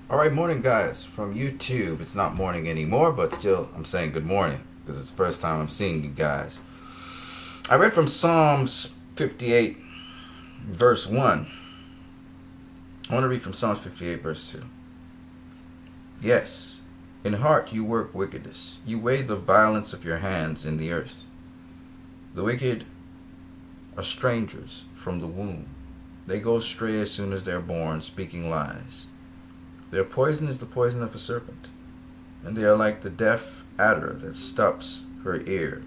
All right, morning, guys, from YouTube. It's not morning anymore, but still, I'm saying good morning because it's the first time I'm seeing you guys. I read from Psalms 58, verse 1. I want to read from Psalms 58, verse 2. Yes, in heart you work wickedness. You weigh the violence of your hands in the earth. The wicked are strangers from the womb. They go astray as soon as they're born, speaking lies. Their poison is the poison of a serpent, and they are like the deaf adder that stops her ear,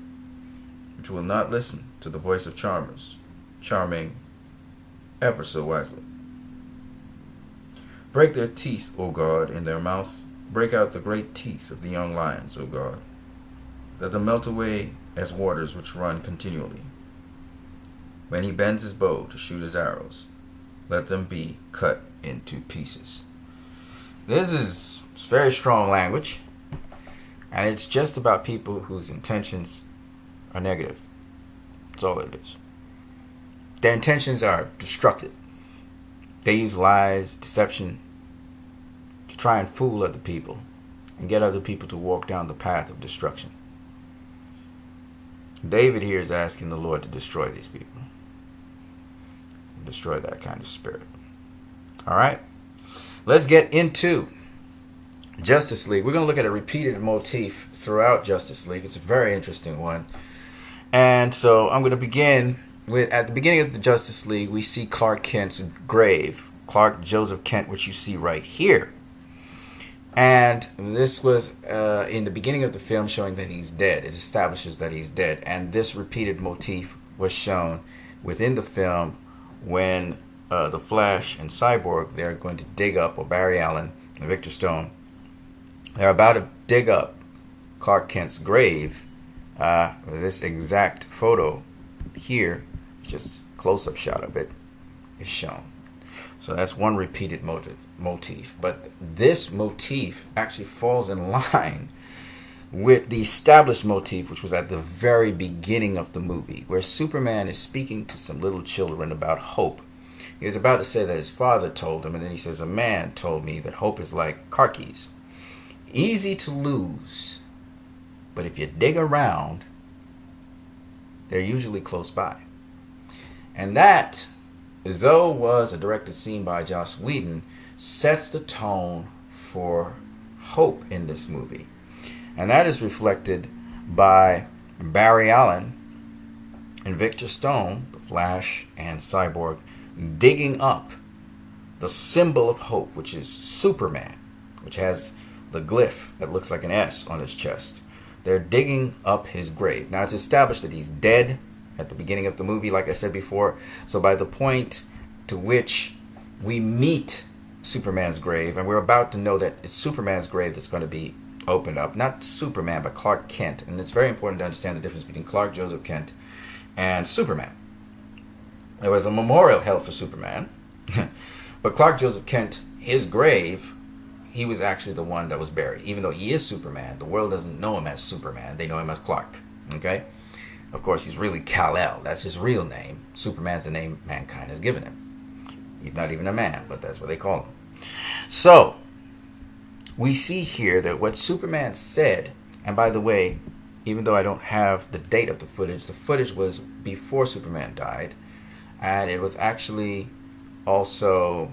which will not listen to the voice of charmers, charming ever so wisely. Break their teeth, O God, in their mouth. Break out the great teeth of the young lions, O God. Let them melt away as waters which run continually. When he bends his bow to shoot his arrows, let them be cut into pieces. This is very strong language, and it's just about people whose intentions are negative. That's all it is. Their intentions are destructive. They use lies, deception, to try and fool other people and get other people to walk down the path of destruction. David here is asking the Lord to destroy these people. Destroy that kind of spirit. Alright? Let's get into Justice League. We're going to look at a repeated motif throughout Justice League. It's a very interesting one. And so I'm going to begin with, at the beginning of the Justice League, we see Clark Kent's grave. Clark Joseph Kent, which you see right here. And this was in the beginning of the film showing that he's dead. It establishes that he's dead. And this repeated motif was shown within the film when the Flash and Cyborg, they're going to dig up, or Barry Allen and Victor Stone, they're about to dig up Clark Kent's grave. This exact photo here, just close-up shot of it, is shown. So that's one repeated motif. But this motif actually falls in line with the established motif, which was at the very beginning of the movie, where Superman is speaking to some little children about hope. He was about to say that his father told him, and then he says, a man told me that hope is like car keys. Easy to lose, but if you dig around, they're usually close by. And that, though was a directed scene by Joss Whedon, sets the tone for hope in this movie. And that is reflected by Barry Allen and Victor Stone, the Flash and Cyborg, digging up the symbol of hope, which is Superman, which has the glyph that looks like an S on his chest. They're digging up his grave. Now, it's established that he's dead at the beginning of the movie, like I said before. So by the point to which we meet Superman's grave, and we're about to know that it's Superman's grave that's going to be opened up. Not Superman, but Clark Kent. And it's very important to understand the difference between Clark Joseph Kent and Superman. There was a memorial held for Superman, but Clark Joseph Kent, his grave, he was actually the one that was buried. Even though he is Superman, the world doesn't know him as Superman. They know him as Clark. Okay? Of course, he's really Kal-El. That's his real name. Superman's the name mankind has given him. He's not even a man, but that's what they call him. So, we see here that what Superman said, and by the way, even though I don't have the date of the footage was before Superman died, and it was actually also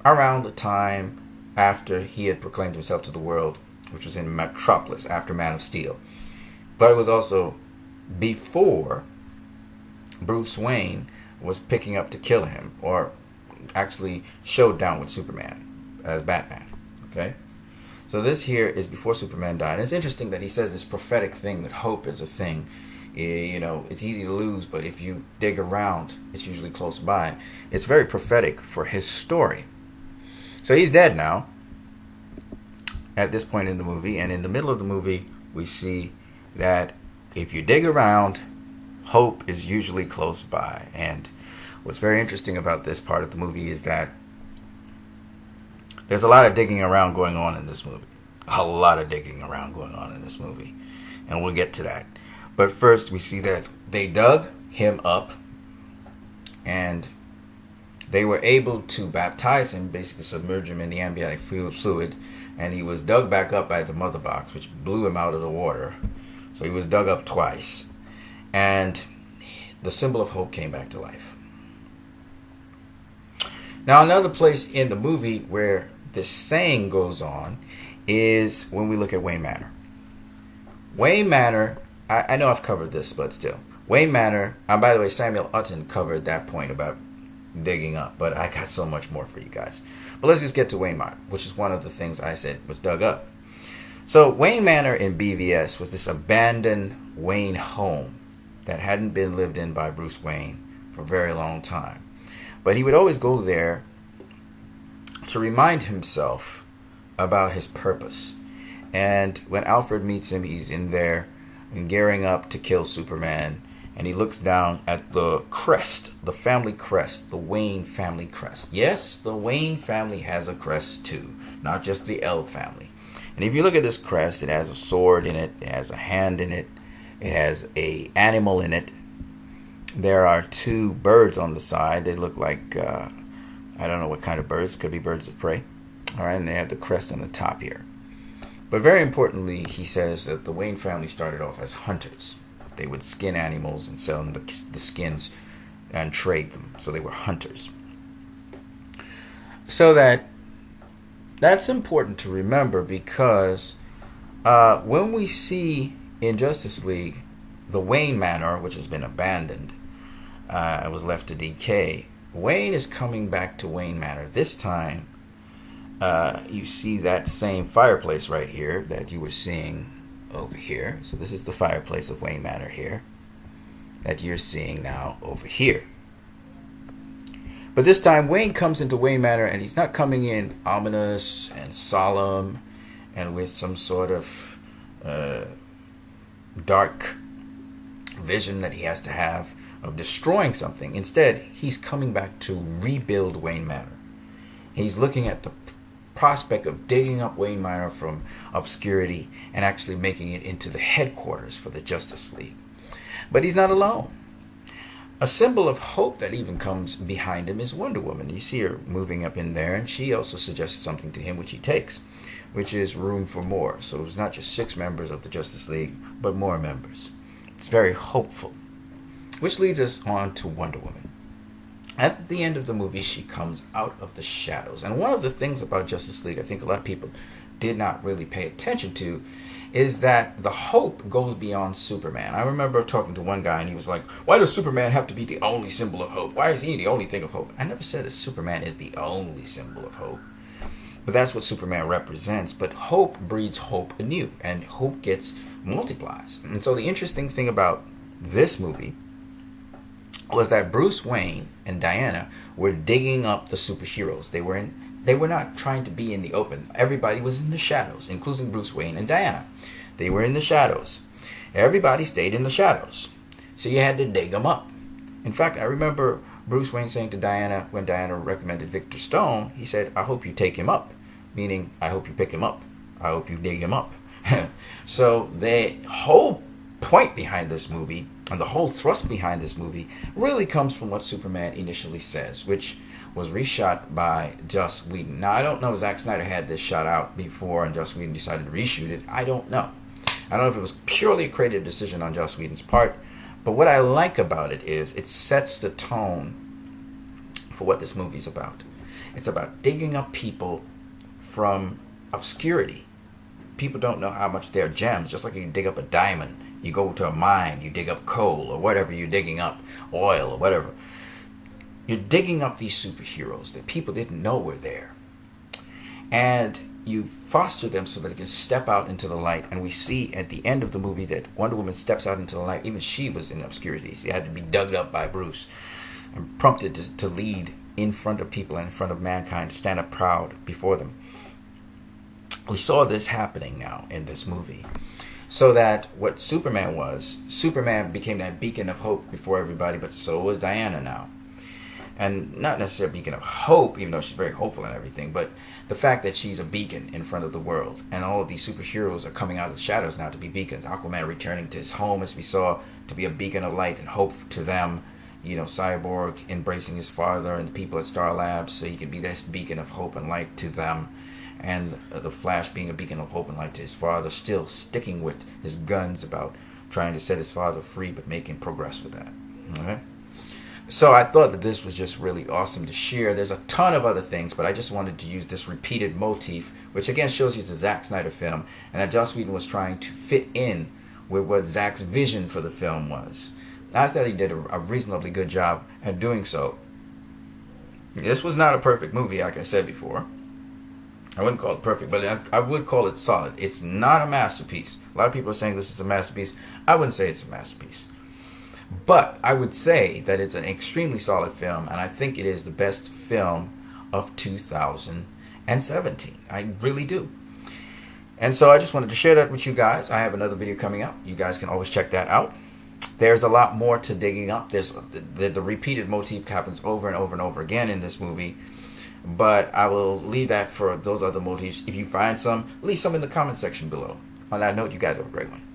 around the time after he had proclaimed himself to the world, which was in Metropolis, after Man of Steel. But it was also before Bruce Wayne was picking up to kill him, or actually showed down with Superman as Batman. Okay? So this here is before Superman died. And it's interesting that he says this prophetic thing, that hope is a thing. You know, it's easy to lose, but if you dig around, it's usually close by. It's very prophetic for his story. So he's dead now at this point in the movie. And in the middle of the movie, we see that if you dig around, hope is usually close by. And what's very interesting about this part of the movie is that there's a lot of digging around going on in this movie. A lot of digging around going on in this movie. And we'll get to that. But first, we see that they dug him up, and They were able to baptize him, basically submerge him in the amniotic fluid, and he was dug back up by the mother box, which blew him out of the water. So he was dug up twice. And the symbol of hope came back to life. Now, another place in the movie where this saying goes on is when we look at Wayne Manor. Wayne Manor, I know I've covered this, but still. Wayne Manor, by the way, Samuel Utton covered that point about digging up, but I got so much more for you guys. But let's just get to Wayne Manor, which is one of the things I said was dug up. So Wayne Manor in BVS was this abandoned Wayne home that hadn't been lived in by Bruce Wayne for a very long time. But he would always go there to remind himself about his purpose. And when Alfred meets him, he's in there and gearing up to kill Superman. And he looks down at the crest, the family crest, the Wayne family crest. Yes, the Wayne family has a crest too, not just the L family. And if you look at this crest, it has a sword in it, it has a hand in it, it has an animal in it. There are two birds on the side. They look like, I don't know what kind of birds. Could be birds of prey. All right, and they have the crest on the top here. But very importantly, he says that the Wayne family started off as hunters. They would skin animals and sell them the skins and trade them. So they were hunters. So that's important to remember, because when we see in Justice League the Wayne Manor, which has been abandoned, it was left to decay. Wayne is coming back to Wayne Manor. This time, you see that same fireplace right here that you were seeing over here. So this is the fireplace of Wayne Manor here that you're seeing now over here. But this time Wayne comes into Wayne Manor, and he's not coming in ominous and solemn and with some sort of dark vision that he has to have of destroying something. Instead, he's coming back to rebuild Wayne Manor. He's looking at the prospect of digging up Wayne Manor from obscurity and actually making it into the headquarters for the Justice League. But he's not alone. A symbol of hope that even comes behind him is Wonder Woman. You see her moving up in there, and she also suggests something to him, which he takes, which is room for more. So it's not just 6 members of the Justice League, but more members. It's very hopeful. Which leads us on to Wonder Woman. At the end of the movie, she comes out of the shadows. And one of the things about Justice League I think a lot of people did not really pay attention to is that the hope goes beyond Superman. I remember talking to one guy, and he was like, why does Superman have to be the only symbol of hope? Why is he the only thing of hope? I never said that Superman is the only symbol of hope. But that's what Superman represents. But hope breeds hope anew, and hope multiplies. And so the interesting thing about this movie was that Bruce Wayne and Diana were digging up the superheroes. They were not trying to be in the open. Everybody was in the shadows, including Bruce Wayne and Diana. They were in the shadows. Everybody stayed in the shadows. So you had to dig them up. In fact, I remember Bruce Wayne saying to Diana, when Diana recommended Victor Stone, he said, I hope you take him up. Meaning, I hope you pick him up. I hope you dig him up. So the whole point behind this movie, and the whole thrust behind this movie, really comes from what Superman initially says, which was reshot by Joss Whedon. Now, I don't know if Zack Snyder had this shot out before and Joss Whedon decided to reshoot it. I don't know. I don't know if it was purely a creative decision on Joss Whedon's part, but what I like about it is it sets the tone for what this movie's about. It's about digging up people from obscurity. People don't know how much they're gems, just like you dig up a diamond. You go to a mine, you dig up coal or whatever you're digging up, oil or whatever. You're digging up these superheroes that people didn't know were there. And you foster them so that they can step out into the light. And we see at the end of the movie that Wonder Woman steps out into the light. Even she was in obscurity. She had to be dug up by Bruce and prompted to lead in front of people and in front of mankind, to stand up proud before them. We saw this happening now in this movie. So that what Superman was, Superman became that beacon of hope before everybody, but so was Diana now. And not necessarily a beacon of hope, even though she's very hopeful and everything, but the fact that she's a beacon in front of the world. And all of these superheroes are coming out of the shadows now to be beacons. Aquaman returning to his home, as we saw, to be a beacon of light and hope to them. Cyborg embracing his father and the people at Star Labs so he could be this beacon of hope and light to them, and the Flash being a beacon of hope and light to his father, still sticking with his guns about trying to set his father free, but making progress with that. All right. So I thought that this was just really awesome to share. There's a ton of other things, but I just wanted to use this repeated motif, which again shows you it's a Zack Snyder film, and that Joss Whedon was trying to fit in with what Zack's vision for the film was. I thought he did a reasonably good job at doing so. This was not a perfect movie, like I said before. I wouldn't call it perfect, but I would call it solid. It's not a masterpiece. A lot of people are saying this is a masterpiece. I wouldn't say it's a masterpiece. But I would say that it's an extremely solid film, and I think it is the best film of 2017. I really do. And so I just wanted to share that with you guys. I have another video coming out. You guys can always check that out. There's a lot more to digging up. There's the repeated motif happens over and over and over again in this movie. But I will leave that for those other motifs. If you find some, leave some in the comment section below. On that note, you guys have a great one.